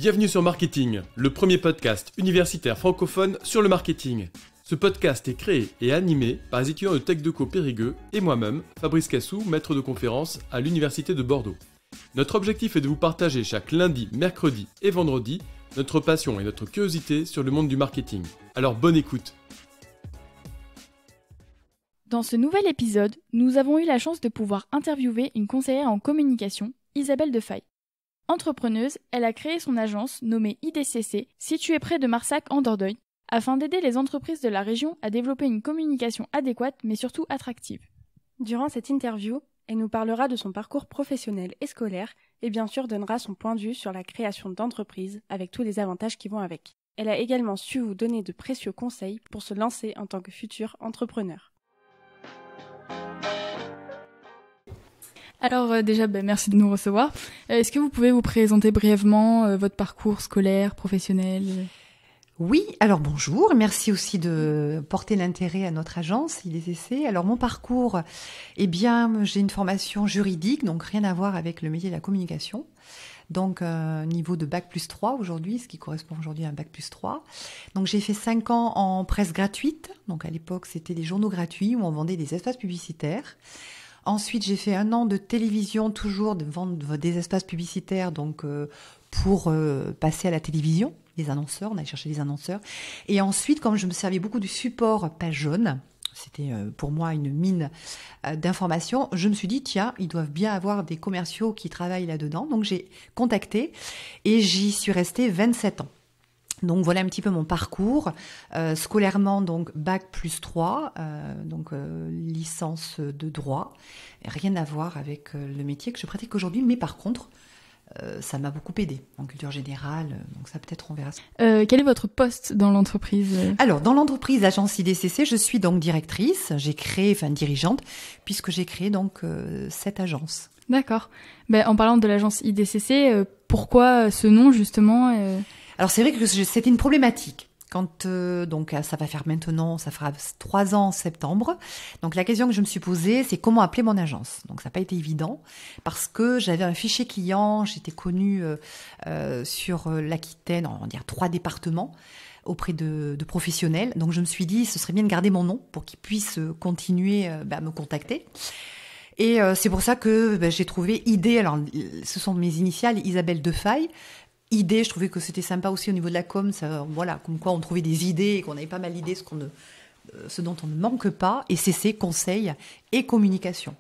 Bienvenue sur Marketing, le premier podcast universitaire francophone sur le marketing. Ce podcast est créé et animé par les étudiants de TechDeco Périgueux et moi-même, Fabrice Cassou, maître de conférence à l'Université de Bordeaux. Notre objectif est de vous partager chaque lundi, mercredi et vendredi notre passion et notre curiosité sur le monde du marketing. Alors bonne écoute. Dans ce nouvel épisode, nous avons eu la chance de pouvoir interviewer une conseillère en communication, Isabelle Defaille. Entrepreneuse, elle a créé son agence nommée IDCC, située près de Marsac en Dordogne, afin d'aider les entreprises de la région à développer une communication adéquate mais surtout attractive. Durant cette interview, elle nous parlera de son parcours professionnel et scolaire et bien sûr donnera son point de vue sur la création d'entreprises avec tous les avantages qui vont avec. Elle a également su vous donner de précieux conseils pour se lancer en tant que futur entrepreneur. Alors déjà, merci de nous recevoir. Est-ce que vous pouvez vous présenter brièvement votre parcours scolaire, professionnel ? Oui, alors bonjour, merci aussi de porter l'intérêt à notre agence IDCC. Alors mon parcours, j'ai une formation juridique, donc rien à voir avec le métier de la communication. Donc niveau de Bac+3 aujourd'hui, ce qui correspond aujourd'hui à un Bac+3. Donc j'ai fait 5 ans en presse gratuite, donc à l'époque c'était des journaux gratuits où on vendait des espaces publicitaires. Ensuite, j'ai fait 1 an de télévision, toujours de vendre des espaces publicitaires, donc pour passer à la télévision, les annonceurs, on allait chercher des annonceurs. Et ensuite, comme je me servais beaucoup du support page jaune, c'était pour moi une mine d'informations, je me suis dit, tiens, ils doivent bien avoir des commerciaux qui travaillent là-dedans. Donc j'ai contacté et j'y suis restée 27 ans. Donc voilà un petit peu mon parcours, scolairement donc Bac+3, licence de droit, rien à voir avec le métier que je pratique aujourd'hui, mais par contre ça m'a beaucoup aidé en culture générale, donc ça peut-être on verra. Quel est votre poste dans l'entreprise ? Alors dans l'entreprise agence IDCC, je suis donc directrice, dirigeante, puisque j'ai créé donc cette agence. D'accord. En parlant de l'agence IDCC, pourquoi ce nom justement Alors c'est vrai que c'était une problématique. Quand ça va faire maintenant, ça fera 3 ans en septembre. Donc la question que je me suis posée, c'est comment appeler mon agence. Donc ça n'a pas été évident parce que j'avais un fichier client, j'étais connue sur l'Aquitaine, on va dire 3 départements auprès de professionnels. Donc je me suis dit, ce serait bien de garder mon nom pour qu'ils puissent continuer à me contacter. Et c'est pour ça que j'ai trouvé ID. Alors ce sont mes initiales, Isabelle Defaille. Idée, je trouvais que c'était sympa aussi au niveau de la com, ça, voilà, comme quoi on trouvait des idées et qu'on avait pas mal d'idées, ce dont on ne manque pas, et CC, conseil et communication.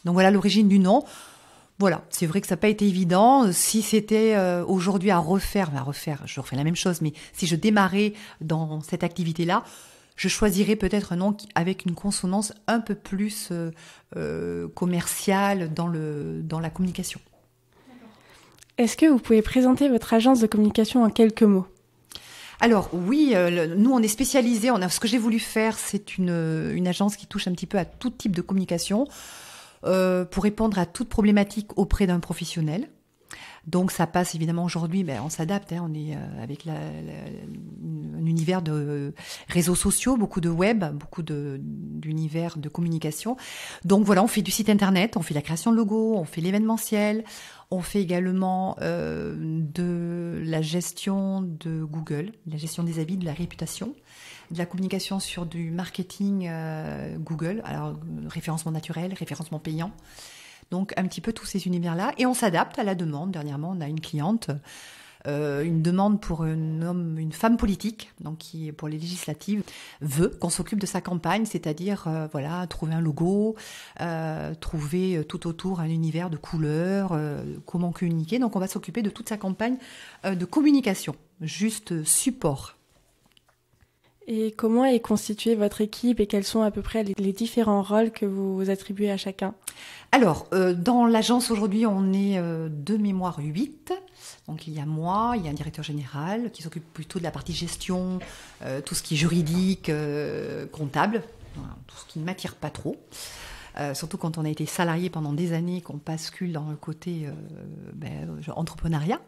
Donc voilà l'origine du nom. Voilà, c'est vrai que ça n'a pas été évident. Si c'était aujourd'hui à refaire, je refais la même chose, mais si je démarrais dans cette activité-là, je choisirais peut-être un nom avec une consonance un peu plus commerciale dans la communication. Est-ce que vous pouvez présenter votre agence de communication en quelques mots ? Alors oui, nous on est spécialisés. Ce que j'ai voulu faire, c'est une agence qui touche un petit peu à tout type de communication pour répondre à toute problématique auprès d'un professionnel. Donc ça passe évidemment aujourd'hui, on s'adapte, on est avec un univers de réseaux sociaux, beaucoup de web, beaucoup d'univers de communication. Donc voilà, on fait du site internet, on fait la création de logos, on fait l'événementiel, on fait également de la gestion de Google, la gestion des avis, de la réputation, de la communication sur du marketing Google, alors référencement naturel, référencement payant. Donc un petit peu tous ces univers-là. Et on s'adapte à la demande. Dernièrement, on a une cliente, une demande pour une femme politique, donc qui, pour les législatives, veut qu'on s'occupe de sa campagne, c'est-à-dire trouver un logo, trouver tout autour un univers de couleurs, comment communiquer. Donc on va s'occuper de toute sa campagne de communication, juste support. Et comment est constituée votre équipe et quels sont à peu près les différents rôles que vous attribuez à chacun ? Alors, dans l'agence aujourd'hui, on est de mémoire 8. Donc il y a moi, il y a un directeur général qui s'occupe plutôt de la partie gestion, tout ce qui est juridique, comptable, tout ce qui ne m'attire pas trop. Surtout quand on a été salarié pendant des années, qu'on bascule dans le côté entrepreneuriat.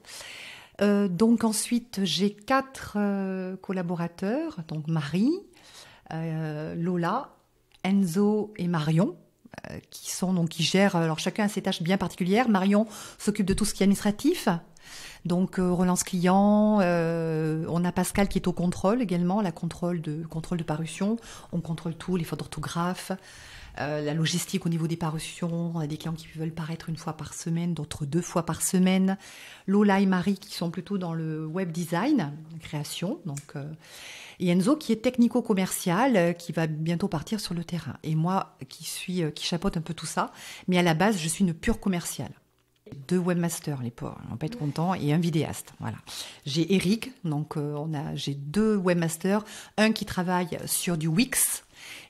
Donc ensuite, j'ai 4 collaborateurs, donc Marie, Lola, Enzo et Marion, qui gèrent, alors chacun a ses tâches bien particulières. Marion s'occupe de tout ce qui est administratif, Donc relance client, on a Pascal qui est au contrôle également, la contrôle de parution. On contrôle tout, les fautes d'orthographe, la logistique au niveau des parutions. On a des clients qui veulent paraître 1 fois par semaine, d'autres 2 fois par semaine. Lola et Marie qui sont plutôt dans le web design, création. Donc, et Enzo qui est technico-commercial, qui va bientôt partir sur le terrain. Et moi qui chapeaute un peu tout ça, mais à la base je suis une pure commerciale. 2 webmasters, les pauvres, on peut être content, et un vidéaste. Voilà. J'ai Eric, donc j'ai 2 webmasters, un qui travaille sur du Wix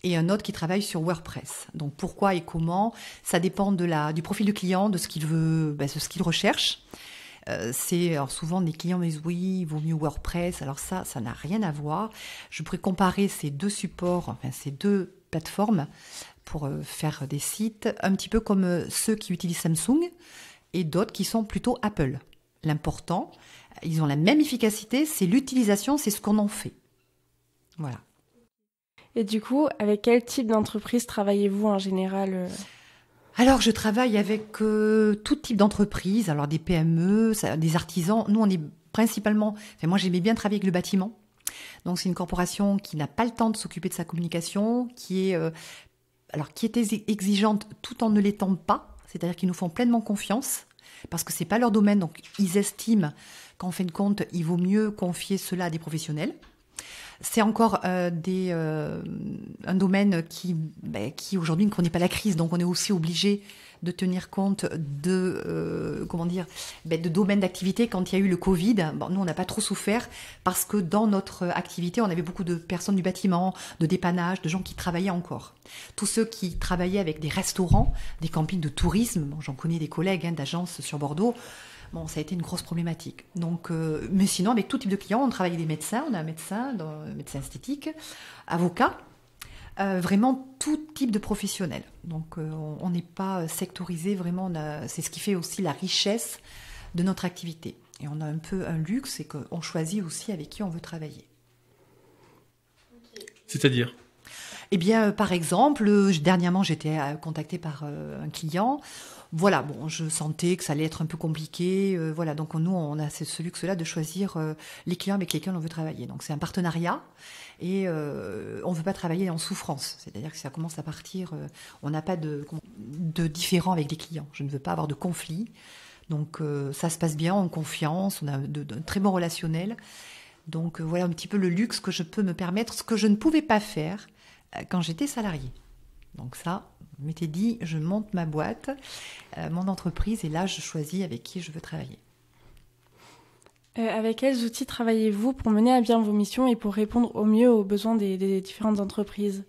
et un autre qui travaille sur WordPress. Donc pourquoi et comment, ça dépend du profil du client, de ce qu'il veut, de ce qu'il recherche. Alors souvent des clients me disent oui, il vaut mieux WordPress. Alors ça n'a rien à voir. Je pourrais comparer ces 2 supports, enfin ces 2 plateformes pour faire des sites, un petit peu comme ceux qui utilisent Samsung et d'autres qui sont plutôt Apple. L'important, ils ont la même efficacité, c'est l'utilisation, c'est ce qu'on en fait. Voilà. Et du coup, avec quel type d'entreprise travaillez-vous en général Alors, je travaille avec tout type d'entreprise, alors des PME, des artisans. Nous, on est principalement... moi, j'aimais bien travailler avec le bâtiment. Donc, c'est une corporation qui n'a pas le temps de s'occuper de sa communication, qui est exigeante tout en ne l'étant pas. C'est-à-dire qu'ils nous font pleinement confiance, parce que ce n'est pas leur domaine. Donc, ils estiment qu'en fin de compte, il vaut mieux confier cela à des professionnels. C'est encore un domaine qui aujourd'hui ne connaît pas la crise. Donc, on est aussi obligé de tenir compte de domaines d'activité. Quand il y a eu le Covid, nous, on n'a pas trop souffert parce que dans notre activité, on avait beaucoup de personnes du bâtiment, de dépannage, de gens qui travaillaient encore. Tous ceux qui travaillaient avec des restaurants, des campings de tourisme, j'en connais des collègues d'agences sur Bordeaux, ça a été une grosse problématique. Donc, mais sinon, avec tout type de clients, on travaille avec des médecins. On a un médecin esthétique, avocat, vraiment tout type de professionnels. Donc, on n'est pas sectorisé, vraiment. C'est ce qui fait aussi la richesse de notre activité. Et on a un peu un luxe, c'est qu'on choisit aussi avec qui on veut travailler. C'est-à-dire ? Eh bien, par exemple, dernièrement, j'étais contactée par un client. Voilà, je sentais que ça allait être un peu compliqué. Voilà, donc nous, on a ce luxe-là de choisir les clients avec lesquels on veut travailler. Donc c'est un partenariat et on ne veut pas travailler en souffrance. C'est-à-dire que ça commence à partir, on n'a pas de différend avec les clients. Je ne veux pas avoir de conflit. Donc ça se passe bien, en confiance, on a de très bons relationnels. Donc voilà un petit peu le luxe que je peux me permettre, ce que je ne pouvais pas faire quand j'étais salariée. Donc ça, je m'étais dit, je monte ma boîte, mon entreprise, et là, je choisis avec qui je veux travailler. Avec quels outils travaillez-vous pour mener à bien vos missions et pour répondre au mieux aux besoins des différentes entreprises ?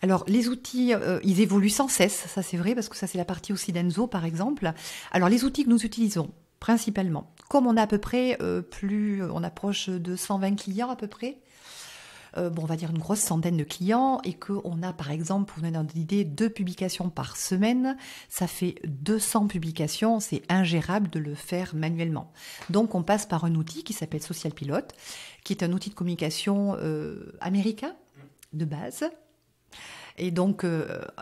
Alors, les outils, ils évoluent sans cesse, ça c'est vrai, parce que ça c'est la partie aussi d'Enzo, par exemple. Alors, les outils que nous utilisons, principalement, comme on a à peu près on approche de 120 clients à peu près, on va dire une grosse centaine de clients, et qu'on a par exemple, pour vous donner une idée, 2 publications par semaine, ça fait 200 publications, c'est ingérable de le faire manuellement. Donc on passe par un outil qui s'appelle Social Pilot, qui est un outil de communication américain de base. Et donc,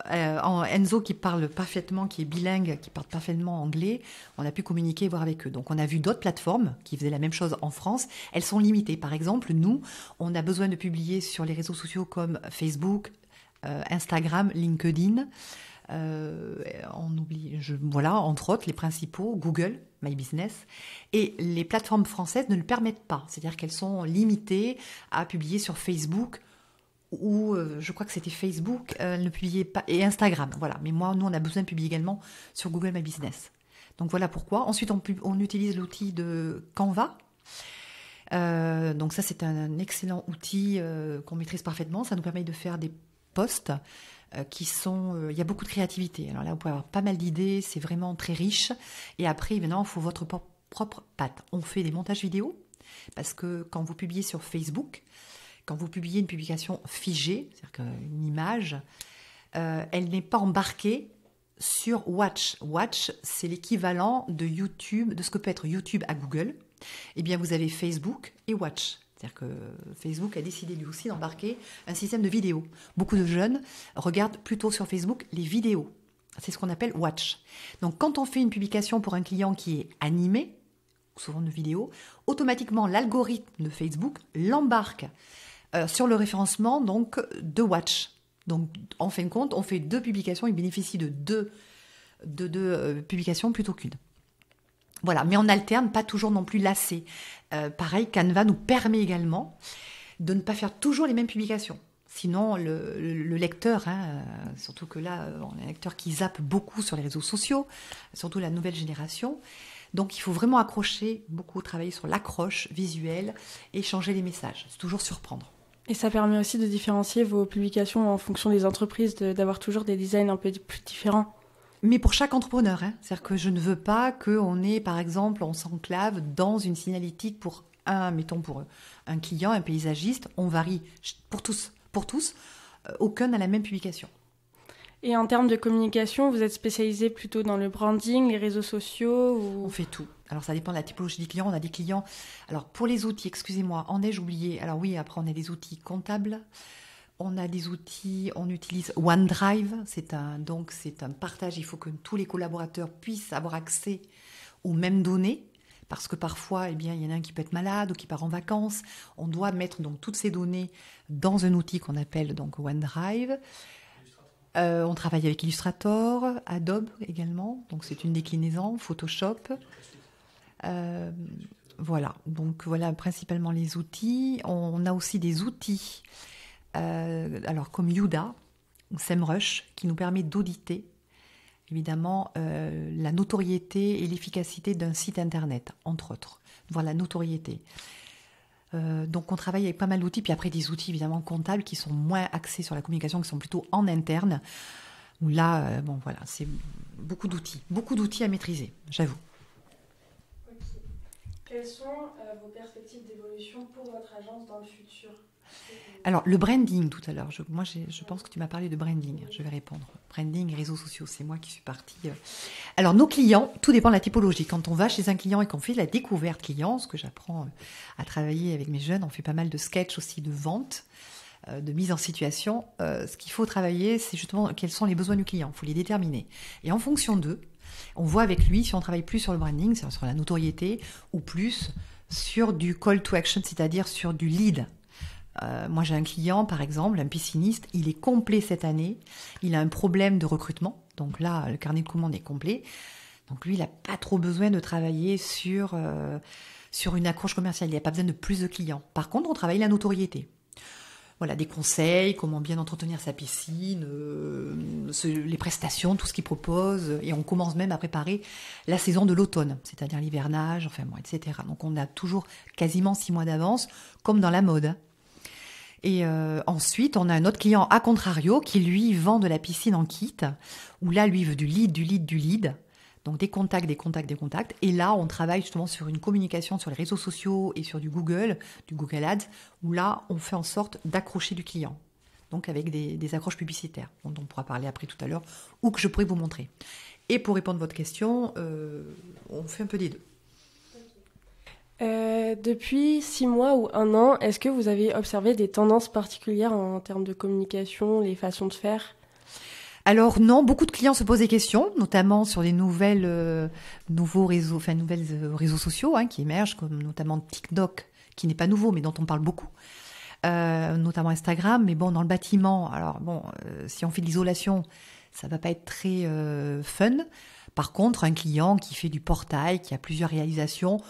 Enzo qui parle parfaitement, qui est bilingue, qui parle parfaitement anglais, on a pu communiquer et voir avec eux. Donc, on a vu d'autres plateformes qui faisaient la même chose en France. Elles sont limitées. Par exemple, nous, on a besoin de publier sur les réseaux sociaux comme Facebook, Instagram, LinkedIn. Entre autres, les principaux, Google, My Business. Et les plateformes françaises ne le permettent pas. C'est-à-dire qu'elles sont limitées à publier sur Facebook, ou je crois que c'était Facebook, ne publiait pas, et Instagram, voilà. Mais nous, on a besoin de publier également sur Google My Business. Donc voilà pourquoi. Ensuite, on utilise l'outil de Canva. Donc ça, c'est un excellent outil qu'on maîtrise parfaitement. Ça nous permet de faire des posts qui sont... il y a beaucoup de créativité. Alors là, vous pouvez avoir pas mal d'idées, c'est vraiment très riche. Et après, évidemment, il faut votre propre patte. On fait des montages vidéo, parce que quand vous publiez sur Facebook, quand vous publiez une publication figée, c'est-à-dire qu'une image, elle n'est pas embarquée sur Watch. Watch, c'est l'équivalent de YouTube, de ce que peut être YouTube à Google. Eh bien, vous avez Facebook et Watch. C'est-à-dire que Facebook a décidé lui aussi d'embarquer un système de vidéo. Beaucoup de jeunes regardent plutôt sur Facebook les vidéos. C'est ce qu'on appelle Watch. Donc, quand on fait une publication pour un client qui est animée, sous forme de vidéo, automatiquement l'algorithme de Facebook l'embarque sur le référencement donc de Watch. Donc en fin de compte, on fait 2 publications, il bénéficie de deux publications plutôt qu'une. Voilà, mais on alterne, pas toujours non plus lassé. Pareil, Canva nous permet également de ne pas faire toujours les mêmes publications. Sinon, le lecteur, surtout que là, on a un lecteur qui zappe beaucoup sur les réseaux sociaux, surtout la nouvelle génération. Donc, il faut vraiment accrocher, beaucoup travailler sur l'accroche visuelle et changer les messages. C'est toujours surprendre. Et ça permet aussi de différencier vos publications en fonction des entreprises, d'avoir toujours des designs un peu plus différents. Mais pour chaque entrepreneur, c'est-à-dire que je ne veux pas qu'on ait, par exemple, on s'enclave dans une signalétique pour pour un client, un paysagiste, on varie pour tous, aucun n'a la même publication. Et en termes de communication, vous êtes spécialisé plutôt dans le branding, les réseaux sociaux ou... On fait tout. Alors ça dépend de la typologie des clients. On a des clients... Alors pour les outils, excusez-moi, en ai-je oublié? Alors oui, après on a des outils comptables. On a des outils, on utilise OneDrive. C'est un partage. Il faut que tous les collaborateurs puissent avoir accès aux mêmes données. Parce que parfois, il y en a un qui peut être malade ou qui part en vacances. On doit mettre donc toutes ces données dans un outil qu'on appelle donc OneDrive. On travaille avec Illustrator, Adobe également. Donc c'est une déclinaison, Photoshop. Voilà. Donc voilà principalement les outils. On a aussi des outils, alors comme Youda ou SEMrush, qui nous permet d'auditer évidemment la notoriété et l'efficacité d'un site internet, entre autres. Voilà, notoriété. Donc on travaille avec pas mal d'outils, puis après des outils évidemment comptables qui sont moins axés sur la communication, qui sont plutôt en interne, où là, voilà, c'est beaucoup d'outils à maîtriser, j'avoue. Okay. Quelles sont vos perspectives d'évolution pour votre agence dans le futur ? Alors, le branding, tout à l'heure, je pense que tu m'as parlé de branding, je vais répondre. Branding et réseaux sociaux, c'est moi qui suis partie. Alors, nos clients, tout dépend de la typologie. Quand on va chez un client et qu'on fait la découverte client, ce que j'apprends à travailler avec mes jeunes, on fait pas mal de sketchs aussi de vente, de mise en situation. Ce qu'il faut travailler, c'est justement quels sont les besoins du client. Il faut les déterminer. Et en fonction d'eux, on voit avec lui si on travaille plus sur le branding, sur la notoriété, ou plus sur du call to action, c'est-à-dire sur du lead. Moi, j'ai un client, par exemple, un pisciniste, il est complet cette année, il a un problème de recrutement, donc là, le carnet de commandes est complet, donc lui, il n'a pas trop besoin de travailler sur une accroche commerciale, il n'a pas besoin de plus de clients. Par contre, on travaille la notoriété. Voilà, des conseils, comment bien entretenir sa piscine, les prestations, tout ce qu'il propose, et on commence même à préparer la saison de l'automne, c'est-à-dire l'hivernage, etc. Donc on a toujours quasiment 6 mois d'avance, comme dans la mode. Et ensuite, on a un autre client à contrario qui, lui, vend de la piscine en kit, où là, lui, veut du lead. Donc des contacts. Et là, on travaille justement sur une communication sur les réseaux sociaux et sur du Google Ads, où là, on fait en sorte d'accrocher du client. Donc avec des accroches publicitaires, dont on pourra parler après tout à l'heure, ou que je pourrais vous montrer. Et pour répondre à votre question, on fait un peu des deux. Depuis 6 mois ou 1 an, est-ce que vous avez observé des tendances particulières en termes de communication, les façons de faire ? Alors non, beaucoup de clients se posent des questions, notamment sur les nouveaux réseaux sociaux qui émergent, comme notamment TikTok, qui n'est pas nouveau, mais dont on parle beaucoup, notamment Instagram. Mais bon, dans le bâtiment, si on fait de l'isolation, ça va pas être très fun. Par contre, un client qui fait du portail, qui a plusieurs réalisations,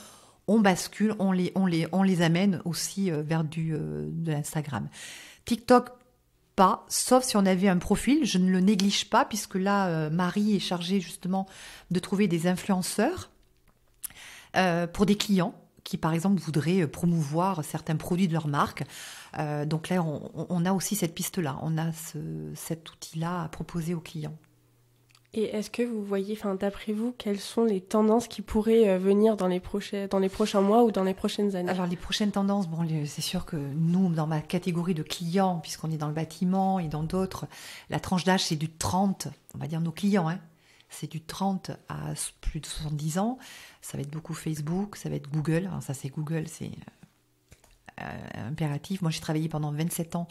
on bascule, on les amène aussi vers de l'Instagram. TikTok, pas, sauf si on avait un profil, je ne le néglige pas, puisque là, Marie est chargée justement de trouver des influenceurs pour des clients qui, par exemple, voudraient promouvoir certains produits de leur marque. Donc là, on a aussi cette piste-là, on a cet outil-là à proposer aux clients. Et est-ce que vous voyez, d'après vous, quelles sont les tendances qui pourraient venir dans les prochains mois ou dans les prochaines années ? Alors les prochaines tendances, c'est sûr que nous, dans ma catégorie de clients, puisqu'on est dans le bâtiment et dans d'autres, la tranche d'âge, c'est du 30, on va dire nos clients, c'est du 30 à plus de 70 ans. Ça va être beaucoup Facebook, ça va être Google. Alors ça, c'est Google, c'est impératif. Moi, j'ai travaillé pendant 27 ans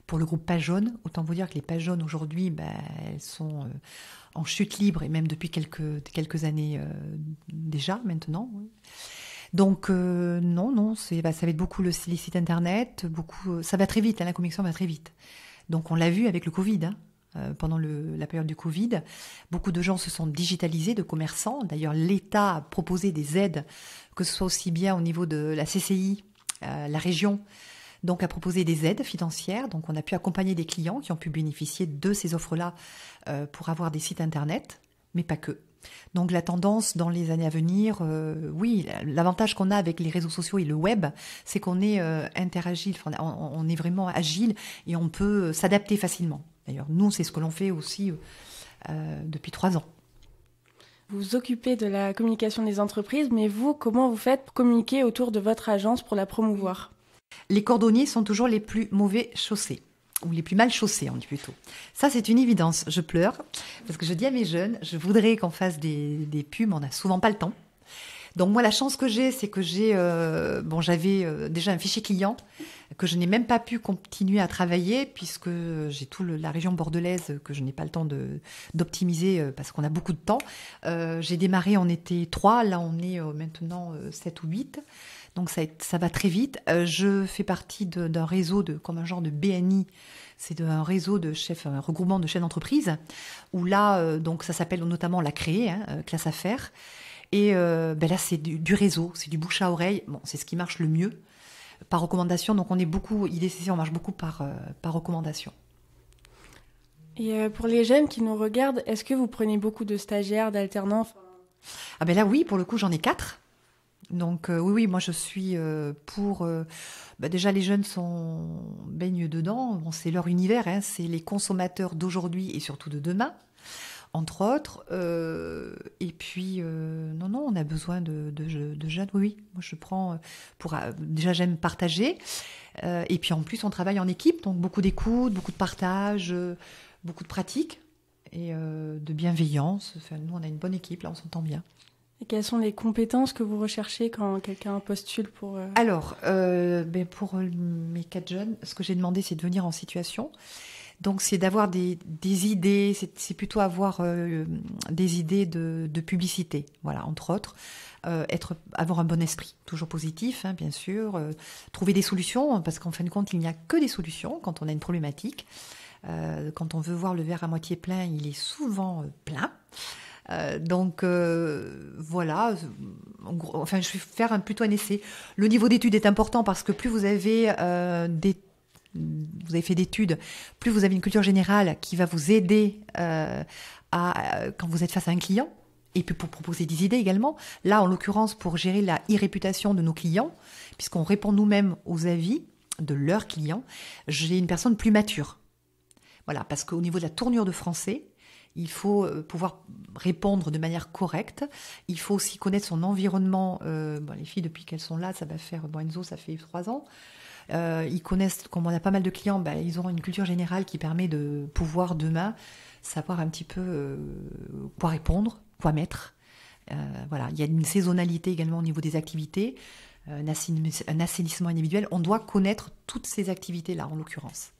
pour le groupe Page Jaune. Autant vous dire que les pages jaunes, aujourd'hui, elles sont en chute libre, et même depuis quelques années déjà, maintenant. Oui. Donc non, ça va être beaucoup les sites internet, ça va très vite, la communication va très vite. Donc on l'a vu avec le Covid, pendant la période du Covid, beaucoup de gens se sont digitalisés, de commerçants. D'ailleurs, l'État a proposé des aides, que ce soit aussi bien au niveau de la CCI, la région, donc a proposé des aides financières. Donc on a pu accompagner des clients qui ont pu bénéficier de ces offres-là pour avoir des sites internet, mais pas que. Donc la tendance dans les années à venir, oui, l'avantage qu'on a avec les réseaux sociaux et le web, c'est qu'on est interagile, on est vraiment agile et on peut s'adapter facilement. D'ailleurs, nous, c'est ce que l'on fait aussi depuis 3 ans. Vous vous occupez de la communication des entreprises, mais vous, comment vous faites pour communiquer autour de votre agence pour la promouvoir ? Les cordonniers sont toujours les plus mauvais chaussés. Ou les plus mal chaussés, on dit plutôt. Ça, c'est une évidence. Je pleure, parce que je dis à mes jeunes, je voudrais qu'on fasse des pubs, on n'a souvent pas le temps. Donc moi, la chance que j'ai, c'est que j'avais déjà un fichier client que je n'ai même pas pu continuer à travailler, puisque j'ai la région bordelaise que je n'ai pas le temps d'optimiser, parce qu'on a beaucoup de temps. J'ai démarré, on était 3, là on est maintenant 7 ou 8. Donc ça va très vite. Je fais partie d'un réseau comme un genre de BNI. C'est un réseau de chefs, un regroupement de chefs d'entreprise, où là, donc ça s'appelle notamment la CREE, classe affaires. Et là, c'est du réseau, c'est du bouche à oreille. Bon, c'est ce qui marche le mieux par recommandation. Donc on est beaucoup, IDCC, on marche beaucoup par recommandation. Et pour les jeunes qui nous regardent, est-ce que vous prenez beaucoup de stagiaires, d'alternants ? Ah ben là, oui, pour le coup, j'en ai 4. Donc oui, moi je suis pour... déjà les jeunes baignent dedans, bon, c'est leur univers, c'est les consommateurs d'aujourd'hui et surtout de demain, entre autres. Et puis, non, on a besoin de jeunes, oui. Moi je prends déjà j'aime partager, et puis en plus on travaille en équipe, donc beaucoup d'écoute, beaucoup de partage, beaucoup de pratique et de bienveillance. Enfin, nous on a une bonne équipe, là on s'entend bien. Et quelles sont les compétences que vous recherchez quand quelqu'un postule pour... Alors, pour mes 4 jeunes, ce que j'ai demandé, c'est de venir en situation. Donc, c'est d'avoir des idées, c'est plutôt avoir des idées de publicité, voilà, entre autres. Avoir un bon esprit, toujours positif, bien sûr. Trouver des solutions, parce qu'en fin de compte, il n'y a que des solutions quand on a une problématique. Quand on veut voir le verre à moitié plein, il est souvent plein. Donc voilà, je vais faire plutôt un essai. Le niveau d'études est important parce que plus vous avez fait d'études, plus vous avez une culture générale qui va vous aider quand vous êtes face à un client, et puis pour proposer des idées également. Là, en l'occurrence, pour gérer la e-réputation de nos clients, puisqu'on répond nous-mêmes aux avis de leurs clients, j'ai une personne plus mature. Voilà, parce qu'au niveau de la tournure de français, il faut pouvoir répondre de manière correcte. Il faut aussi connaître son environnement. Les filles, depuis qu'elles sont là, ça va faire... Enzo, ça fait 3 ans. Ils connaissent, comme on a pas mal de clients, ils auront une culture générale qui permet de pouvoir demain savoir un petit peu quoi répondre, quoi mettre. Voilà. Il y a une saisonnalité également au niveau des activités, un assainissement individuel. On doit connaître toutes ces activités-là, en l'occurrence.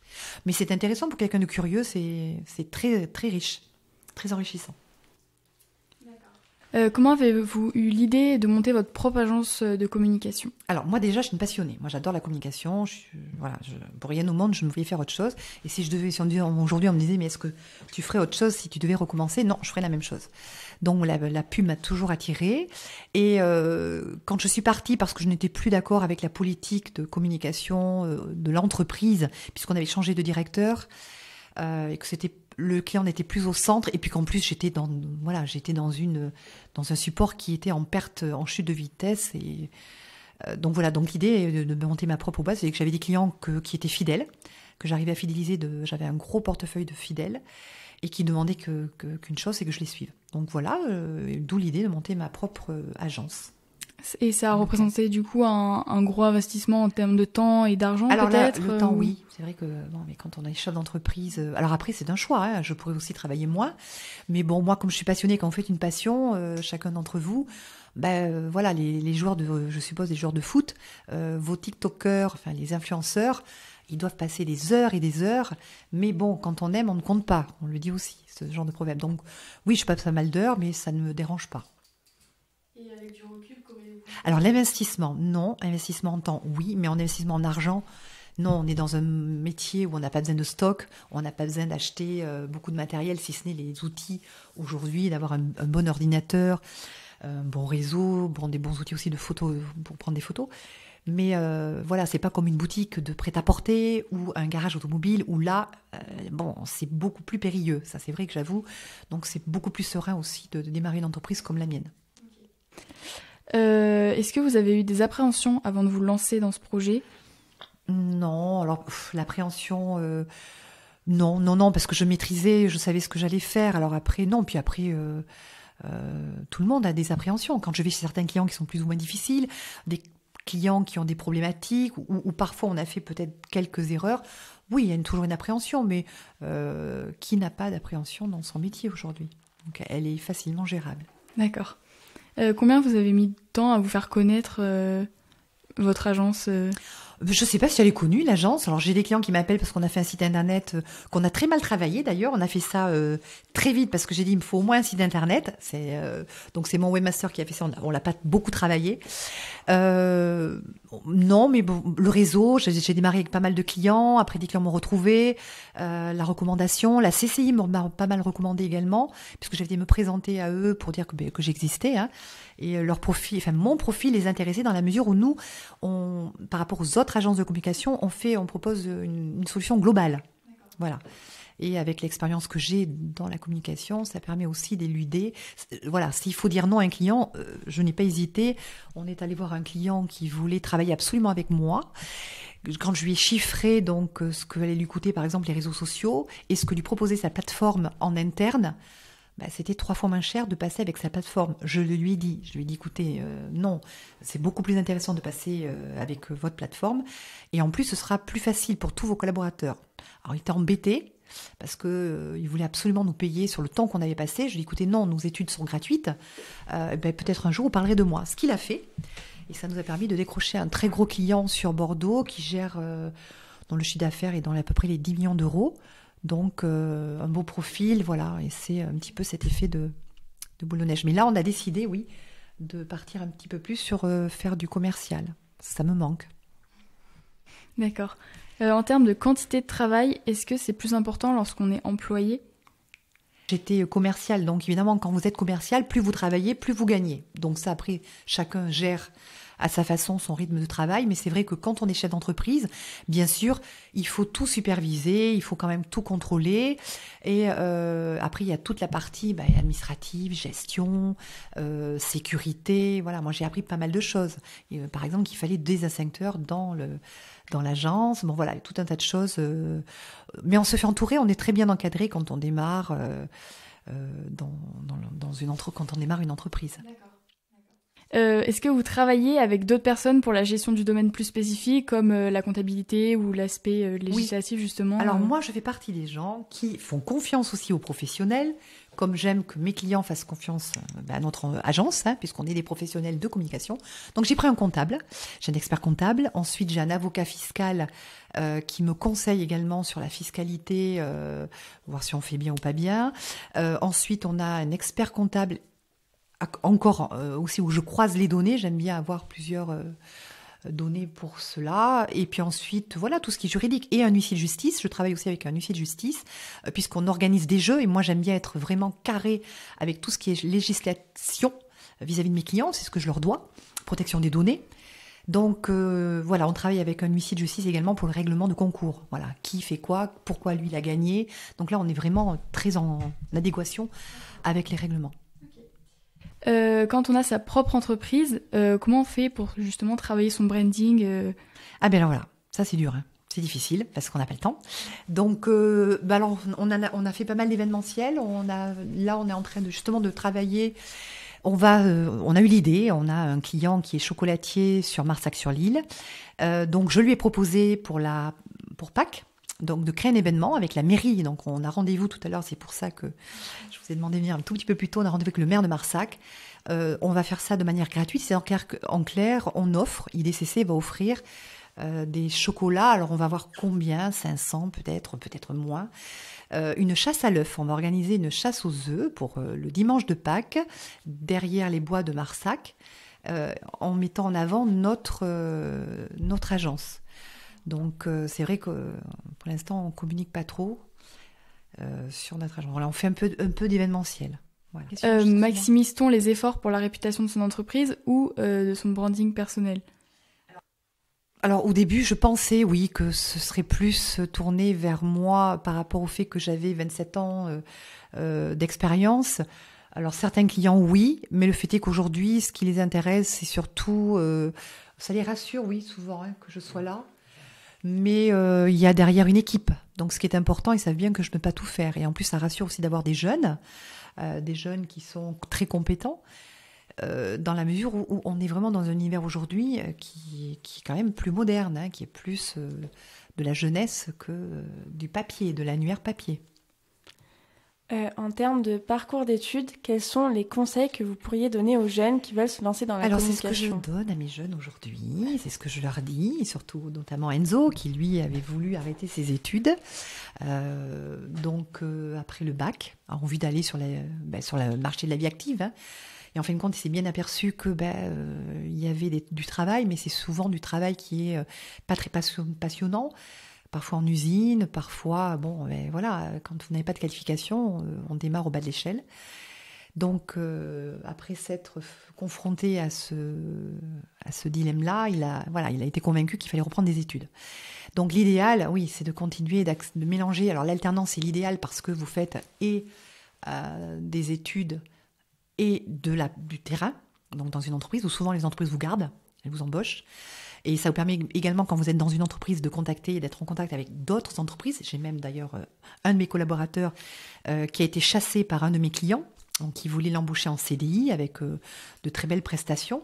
Mais c'est intéressant pour quelqu'un de curieux, c'est très, très riche. Très enrichissant. Comment avez-vous eu l'idée de monter votre propre agence de communication ? Alors moi déjà, je suis une passionnée. Moi j'adore la communication. Pour rien au monde, je ne voulais faire autre chose. Et aujourd'hui on me disait, mais est-ce que tu ferais autre chose si tu devais recommencer ? Non, je ferais la même chose. Donc la pub m'a toujours attirée. Et quand je suis partie, parce que je n'étais plus d'accord avec la politique de communication de l'entreprise, puisqu'on avait changé de directeur, et que le client n'était plus au centre, et puis qu'en plus j'étais dans un support qui était en chute de vitesse, et donc l'idée de monter ma propre boîte, c'est que j'avais des clients qui étaient fidèles, que j'arrivais à fidéliser, j'avais un gros portefeuille de fidèles, et qui demandaient qu'une chose, c'est que je les suive. Donc voilà, d'où l'idée de monter ma propre agence. Et ça a représenté du coup un gros investissement en termes de temps et d'argent, alors peut-être le temps, oui. C'est vrai que mais quand on est chef d'entreprise... alors après, c'est un choix. Je pourrais aussi travailler moins. Mais bon, moi, comme je suis passionnée, quand vous faites une passion, chacun d'entre vous... les joueurs je suppose les joueurs de foot, vos TikTokers, enfin les influenceurs, ils doivent passer des heures et des heures. Mais bon, quand on aime, on ne compte pas. On le dit aussi, ce genre de proverbe. Donc oui, je passe pas mal d'heures, mais ça ne me dérange pas. Et avec du recul, comment vous... Alors l'investissement, non. Investissement en temps, oui. Mais en investissement en argent, non. On est dans un métier où on n'a pas besoin de stock, on n'a pas besoin d'acheter beaucoup de matériel, si ce n'est les outils aujourd'hui, d'avoir un bon ordinateur, un bon réseau, des bons outils aussi de photos pour prendre des photos. Mais voilà, c'est pas comme une boutique de prêt-à-porter ou un garage automobile où là, c'est beaucoup plus périlleux. Ça, c'est vrai que j'avoue. Donc, c'est beaucoup plus serein aussi de démarrer une entreprise comme la mienne. Est-ce que vous avez eu des appréhensions avant de vous lancer dans ce projet ? Non, alors l'appréhension, non, parce que je maîtrisais, je savais ce que j'allais faire. Alors après, non, puis après, tout le monde a des appréhensions. Quand je vais chez certains clients qui sont plus ou moins difficiles, des clients qui ont des problématiques, ou parfois on a fait peut-être quelques erreurs, oui, il y a toujours une appréhension, mais qui n'a pas d'appréhension dans son métier aujourd'hui ? Donc elle est facilement gérable. D'accord. Combien vous avez mis de temps à vous faire connaître votre agence Je ne sais pas si elle est connue, l'agence. Alors, j'ai des clients qui m'appellent parce qu'on a fait un site internet qu'on a très mal travaillé, d'ailleurs. On a fait ça très vite parce que j'ai dit, il me faut au moins un site internet. Donc, c'est mon webmaster qui a fait ça. On l'a pas beaucoup travaillé. Non, mais bon, le réseau, j'ai démarré avec pas mal de clients. Après, des clients m'ont retrouvé. La recommandation, la CCI m'a pas mal recommandé également, puisque j'avais me présenter à eux pour dire que j'existais. Hein. Et leur profil, mon profil les intéressait dans la mesure où nous, par rapport aux autres agences de communication, on propose une solution globale. Voilà. Et avec l'expérience que j'ai dans la communication, ça permet aussi d'éluder. Voilà, s'il faut dire non à un client, je n'ai pas hésité. On est allé voir un client qui voulait travailler absolument avec moi. Quand je lui ai chiffré donc ce que allait lui coûter, par exemple, les réseaux sociaux et ce que lui proposait sa plateforme en interne, c'était 3 fois moins cher de passer avec sa plateforme. Je lui ai dit, écoutez, non, c'est beaucoup plus intéressant de passer avec votre plateforme. Et en plus, ce sera plus facile pour tous vos collaborateurs. Alors, il était embêté parce qu'il voulait absolument nous payer sur le temps qu'on avait passé. Je lui ai dit, écoutez, non, nos études sont gratuites. Peut-être un jour, vous parlerez de moi. Ce qu'il a fait. Et ça nous a permis de décrocher un très gros client sur Bordeaux qui gère, dont le chiffre d'affaires est dans à peu près les 10 millions d'euros. Donc, un beau profil, voilà, et c'est un petit peu cet effet de boule de neige. Mais là, on a décidé, oui, de partir un petit peu plus sur faire du commercial. Ça me manque. D'accord. En termes de quantité de travail, est-ce que c'est plus important lorsqu'on est employé ? J'étais commerciale, donc évidemment, quand vous êtes commercial, plus vous travaillez, plus vous gagnez. Donc ça, après, chacun gère à sa façon son rythme de travail, mais c'est vrai que quand on est chef d'entreprise, bien sûr, il faut tout superviser, il faut quand même tout contrôler. Et après, il y a toute la partie administrative, gestion, sécurité. Voilà, moi j'ai appris pas mal de choses. Et, par exemple, qu'il fallait des extincteurs dans l'agence. Bon voilà, tout un tas de choses. Mais on se fait entourer, on est très bien encadré quand on démarre quand on démarre une entreprise. D'accord. Est-ce que vous travaillez avec d'autres personnes pour la gestion du domaine plus spécifique, comme la comptabilité ou l'aspect législatif, oui. Justement Alors moi, je fais partie des gens qui font confiance aussi aux professionnels, comme j'aime que mes clients fassent confiance à notre agence, puisqu'on est des professionnels de communication. Donc j'ai pris un comptable, j'ai un expert comptable. Ensuite, j'ai un avocat fiscal qui me conseille également sur la fiscalité, voir si on fait bien ou pas bien. Ensuite, on a un expert comptable encore aussi où je croise les données, j'aime bien avoir plusieurs données pour cela. Et puis ensuite, voilà, tout ce qui est juridique. Et un huissier de justice, je travaille aussi avec un huissier de justice, puisqu'on organise des jeux, et moi j'aime bien être vraiment carré avec tout ce qui est législation vis-à-vis de mes clients, c'est ce que je leur dois, protection des données. Donc voilà, on travaille avec un huissier de justice également pour le règlement de concours. Voilà, qui fait quoi, pourquoi lui il a gagné. Donc là, on est vraiment très en adéquation avec les règlements. Quand on a sa propre entreprise, comment on fait pour justement travailler son branding Ah ben alors voilà, ça c'est dur, hein. C'est difficile parce qu'on n'a pas le temps. Donc alors on a fait pas mal d'événementiels. Là on est en train de travailler. On a eu l'idée. On a un client qui est chocolatier sur Marsac-sur-l'Île. Donc je lui ai proposé pour Pâques. Donc de créer un événement avec la mairie. Donc on a rendez-vous tout à l'heure, c'est pour ça que je vous ai demandé de venir un tout petit peu plus tôt. On a rendez-vous avec le maire de Marsac. On va faire ça de manière gratuite. C'est en clair, on offre, IDCC va offrir des chocolats. Alors on va voir combien, 500 peut-être moins. Une chasse à l'œuf. On va organiser une chasse aux œufs pour le dimanche de Pâques, derrière les bois de Marsac, en mettant en avant notre agence. Donc c'est vrai que pour l'instant on communique pas trop sur notre agence. Voilà, on fait un peu d'événementiel. Voilà. Maximise-t-on les efforts pour la réputation de son entreprise ou de son branding personnel ? Alors au début, je pensais, oui, que ce serait plus tourné vers moi par rapport au fait que j'avais 27 ans d'expérience. Alors certains clients, oui, mais le fait est qu'aujourd'hui, ce qui les intéresse, c'est surtout... ça les rassure, oui, souvent, que je sois là. Mais il y a derrière une équipe. Donc ce qui est important, ils savent bien que je ne peux pas tout faire. Et en plus, ça rassure aussi d'avoir des jeunes qui sont très compétents. Dans la mesure où on est vraiment dans un univers aujourd'hui qui est quand même plus moderne, qui est plus de la jeunesse que du papier, de l'annuaire papier. En termes de parcours d'études, quels sont les conseils que vous pourriez donner aux jeunes qui veulent se lancer dans la communication ? C'est ce que je donne à mes jeunes aujourd'hui, c'est ce que je leur dis, et surtout notamment Enzo, qui lui avait voulu arrêter ses études. Après le bac, a envie d'aller sur le marché de la vie active. Et en fin de compte, il s'est bien aperçu que il y avait du travail, mais c'est souvent du travail qui est pas très passionnant. Parfois en usine, parfois, quand vous n'avez pas de qualification, on démarre au bas de l'échelle. Donc, après s'être confronté à ce dilemme-là, il a été convaincu qu'il fallait reprendre des études. Donc, l'idéal, oui, c'est de continuer de mélanger. Alors, l'alternance, c'est l'idéal parce que vous faites des études et du terrain, donc dans une entreprise où souvent les entreprises vous gardent, elles vous embauchent. Et ça vous permet également, quand vous êtes dans une entreprise, de contacter et d'être en contact avec d'autres entreprises. J'ai même d'ailleurs un de mes collaborateurs qui a été chassé par un de mes clients, donc qui voulait l'embaucher en CDI avec de très belles prestations.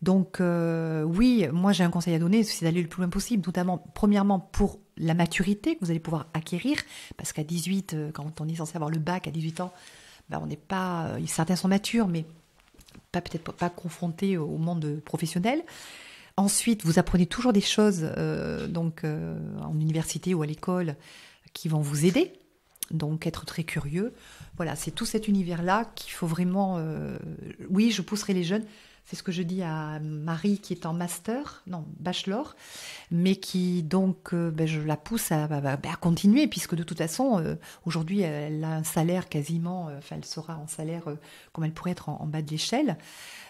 Donc oui, moi j'ai un conseil à donner, c'est d'aller le plus loin possible, notamment premièrement pour la maturité que vous allez pouvoir acquérir, parce qu'à 18, quand on est censé avoir le bac à 18 ans, on n'est pas, certains sont matures, mais peut-être pas confrontés au monde professionnel. Ensuite, vous apprenez toujours des choses en université ou à l'école qui vont vous aider, donc être très curieux. Voilà, c'est tout cet univers-là qu'il faut vraiment... Oui, je pousserai les jeunes. C'est ce que je dis à Marie qui est en bachelor, mais qui donc, je la pousse à continuer, puisque de toute façon, aujourd'hui, elle a un salaire quasiment, elle sera en salaire comme elle pourrait être en bas de l'échelle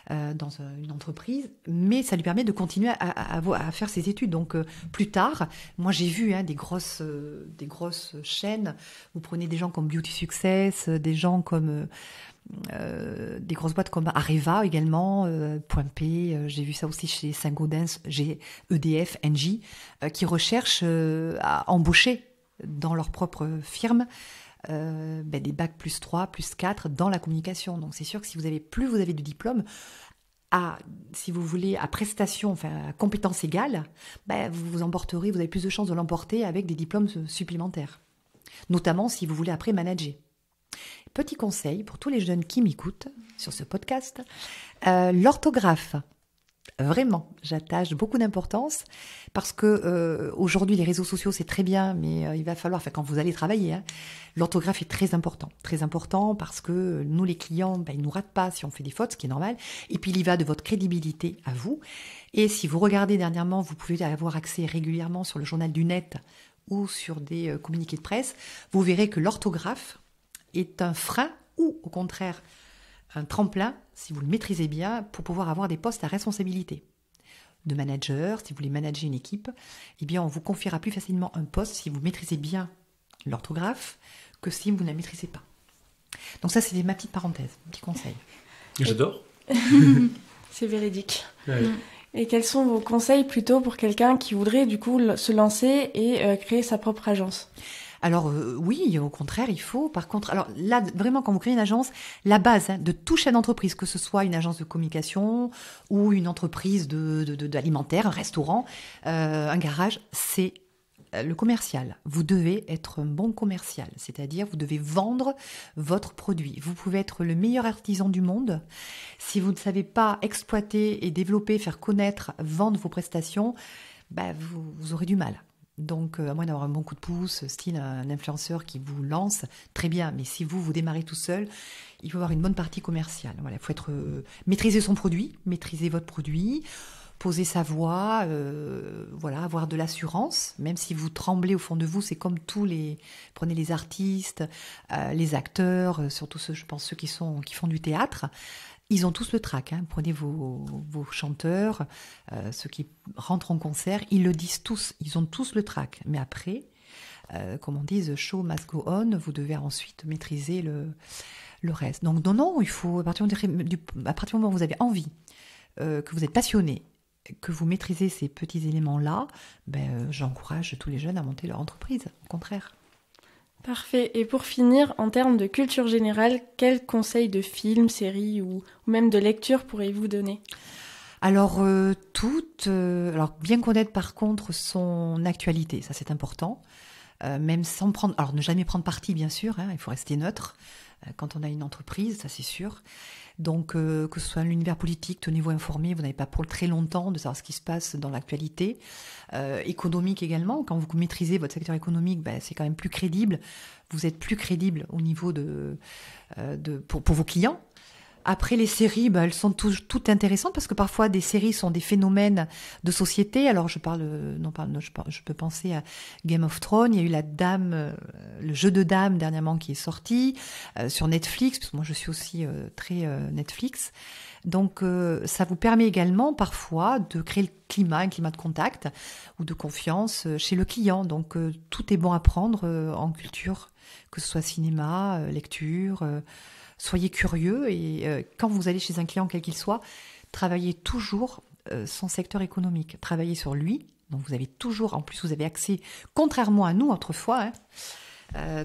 dans une entreprise, mais ça lui permet de continuer à faire ses études. Donc plus tard, moi j'ai vu des grosses chaînes, vous prenez des gens comme Beauty Success, des gens comme... des grosses boîtes comme Areva également, Point P, j'ai vu ça aussi chez Saint-Gaudens, j'ai EDF, Engie, qui recherchent à embaucher dans leur propre firme des bacs +3, +4 dans la communication. Donc c'est sûr que si vous avez de diplômes, si vous voulez, à prestation, à compétences égales, vous avez plus de chances de l'emporter avec des diplômes supplémentaires. Notamment si vous voulez après manager. Petit conseil pour tous les jeunes qui m'écoutent sur ce podcast, l'orthographe. Vraiment, j'attache beaucoup d'importance parce que aujourd'hui les réseaux sociaux c'est très bien, mais il va falloir, quand vous allez travailler, l'orthographe est très important parce que nous les clients, ils nous ratent pas si on fait des fautes, ce qui est normal. Et puis il y va de votre crédibilité à vous. Et si vous regardez dernièrement, vous pouvez avoir accès régulièrement sur le journal du net ou sur des communiqués de presse, vous verrez que l'orthographe est un frein ou au contraire un tremplin, si vous le maîtrisez bien, pour pouvoir avoir des postes à responsabilité. De manager, si vous voulez manager une équipe, on vous confiera plus facilement un poste si vous maîtrisez bien l'orthographe que si vous ne la maîtrisez pas. Donc ça, c'est ma petite parenthèse, un petit conseil. J'adore. C'est véridique. Ouais. Et quels sont vos conseils plutôt pour quelqu'un qui voudrait du coup se lancer et créer sa propre agence ? Alors oui, au contraire, il faut. Par contre, alors là, vraiment, quand vous créez une agence, la base de tout chef d'entreprise, que ce soit une agence de communication ou une entreprise d'alimentaire, un restaurant, un garage, c'est le commercial. Vous devez être un bon commercial, c'est-à-dire vous devez vendre votre produit. Vous pouvez être le meilleur artisan du monde. Si vous ne savez pas exploiter et développer, faire connaître, vendre vos prestations, vous aurez du mal. Donc, à moins d'avoir un bon coup de pouce, style un influenceur qui vous lance, très bien. Mais si vous démarrez tout seul, il faut avoir une bonne partie commerciale. Voilà, il faut maîtriser son produit, maîtriser votre produit, poser sa voix, avoir de l'assurance. Même si vous tremblez au fond de vous, c'est comme prenez les artistes, les acteurs, surtout ceux qui font du théâtre. Ils ont tous le trac. Prenez vos chanteurs, ceux qui rentrent en concert, ils le disent tous. Ils ont tous le trac. Mais après, comme on dit, the show must go on. Vous devez ensuite maîtriser le reste. Donc non, il faut à partir du moment où vous avez envie, que vous êtes passionné, que vous maîtrisez ces petits éléments-là, j'encourage tous les jeunes à monter leur entreprise. Au contraire. Parfait. Et pour finir, en termes de culture générale, quels conseils de films, séries ou même de lecture pourriez-vous donner ? Alors, bien connaître par contre son actualité, ça c'est important. Même sans prendre... Alors, ne jamais prendre parti, bien sûr, il faut rester neutre quand on a une entreprise, ça c'est sûr. Donc, que ce soit l'univers politique, tenez-vous informés, vous n'avez pas pour très longtemps de savoir ce qui se passe dans l'actualité. Économique également, quand vous maîtrisez votre secteur économique, c'est quand même plus crédible. Vous êtes plus crédible au niveau pour vos clients. Après, les séries, elles sont toutes intéressantes parce que parfois des séries sont des phénomènes de société. Alors, je peux penser à Game of Thrones. Il y a eu le jeu de dames dernièrement qui est sorti sur Netflix, parce que moi je suis aussi très Netflix. Donc, ça vous permet également parfois de créer un climat de contact ou de confiance chez le client. Donc, tout est bon à prendre en culture, que ce soit cinéma, lecture. Soyez curieux et quand vous allez chez un client, quel qu'il soit, travaillez toujours son secteur économique. Travaillez sur lui. Donc, vous avez toujours, en plus, vous avez accès, contrairement à nous autrefois,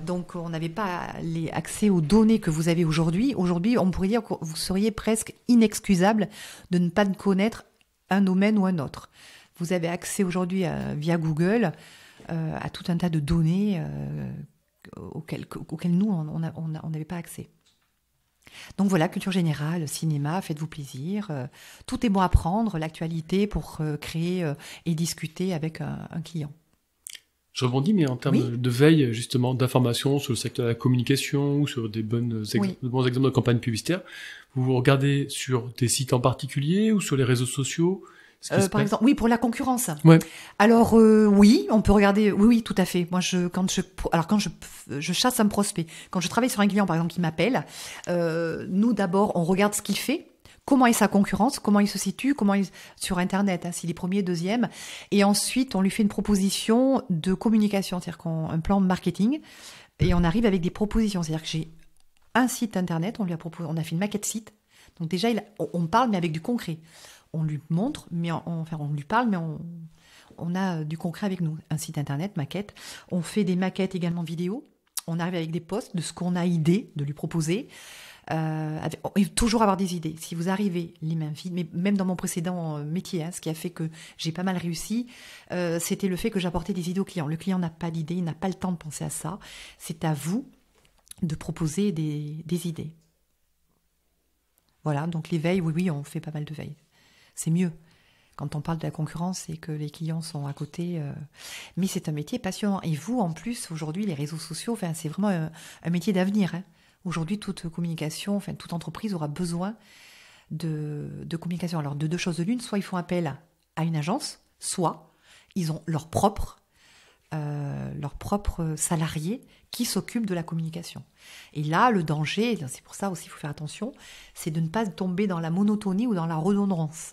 donc on n'avait pas accès aux données que vous avez aujourd'hui. Aujourd'hui, on pourrait dire que vous seriez presque inexcusable de ne pas connaître un domaine ou un autre. Vous avez accès aujourd'hui via Google à tout un tas de données auxquelles nous, on n'avait pas accès. Donc voilà, culture générale, cinéma, faites-vous plaisir. Tout est bon à prendre, l'actualité pour créer et discuter avec un client. Je rebondis, mais en termes de veille, justement, d'information sur le secteur de la communication ou sur des bons exemples de campagne publicitaire, vous regardez sur des sites en particulier ou sur les réseaux sociaux ? Par exemple, oui, pour la concurrence. Ouais. Alors oui, on peut regarder. Oui, tout à fait. Moi, quand je chasse un prospect, quand je travaille sur un client, par exemple, qui m'appelle, nous d'abord, on regarde ce qu'il fait. Comment est sa concurrence, comment il se situe, sur Internet, s'il est premier, deuxième. Et ensuite, on lui fait une proposition de communication, c'est-à-dire un plan de marketing. Et on arrive avec des propositions. C'est-à-dire que j'ai un site Internet, on a fait une maquette site. Donc déjà, on parle, mais avec du concret. On lui montre, on lui parle, mais on a du concret avec nous. Un site Internet, maquette. On fait des maquettes également vidéo. On arrive avec des posts de ce qu'on a idée de lui proposer. Toujours avoir des idées. Si vous arrivez les mains vides, mais même dans mon précédent métier, ce qui a fait que j'ai pas mal réussi, c'était le fait que j'apportais des idées au client. Le client n'a pas d'idée, il n'a pas le temps de penser à ça. C'est à vous de proposer des idées. Voilà, donc les veilles, oui, on fait pas mal de veilles. C'est mieux. Quand on parle de la concurrence, c'est que les clients sont à côté. Mais c'est un métier passionnant. Et vous, en plus, aujourd'hui, les réseaux sociaux, c'est vraiment un métier d'avenir. Aujourd'hui, toute communication, toute entreprise aura besoin de communication. Alors, de deux choses de l'une, soit ils font appel à une agence, soit ils ont leurs propres salariés qui s'occupent de la communication. Et là, le danger, c'est pour ça aussi qu'il faut faire attention, c'est de ne pas tomber dans la monotonie ou dans la redondance.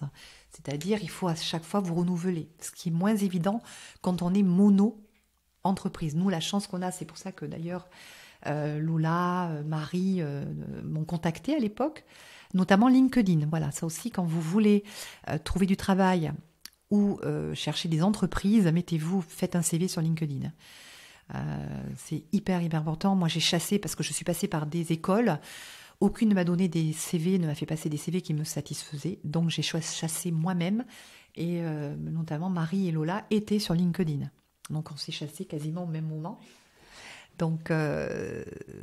C'est-à-dire, il faut à chaque fois vous renouveler, ce qui est moins évident quand on est mono-entreprise. Nous, la chance qu'on a, c'est pour ça que d'ailleurs, Lola, Marie m'ont contactée à l'époque, notamment LinkedIn. Voilà, ça aussi, quand vous voulez trouver du travail ou chercher des entreprises, faites un CV sur LinkedIn. C'est hyper important. Moi, j'ai chassé parce que je suis passée par des écoles. Aucune ne m'a donné des CV, ne m'a fait passer des CV qui me satisfaisaient. Donc, j'ai chassé moi-même. Et notamment, Marie et Lola étaient sur LinkedIn. Donc, on s'est chassés quasiment au même moment. Donc,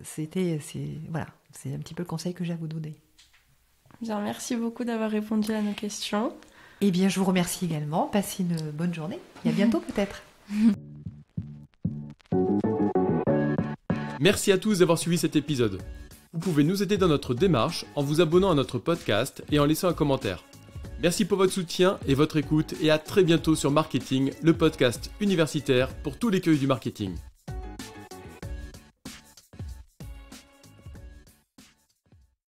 c'est un petit peu le conseil que j'ai à vous donner. Bien, merci beaucoup d'avoir répondu à nos questions. Eh bien, je vous remercie également. Passez une bonne journée. Et à bientôt peut-être. Merci à tous d'avoir suivi cet épisode. Vous pouvez nous aider dans notre démarche en vous abonnant à notre podcast et en laissant un commentaire. Merci pour votre soutien et votre écoute et à très bientôt sur Marketing, le podcast universitaire pour tous les curieux du marketing.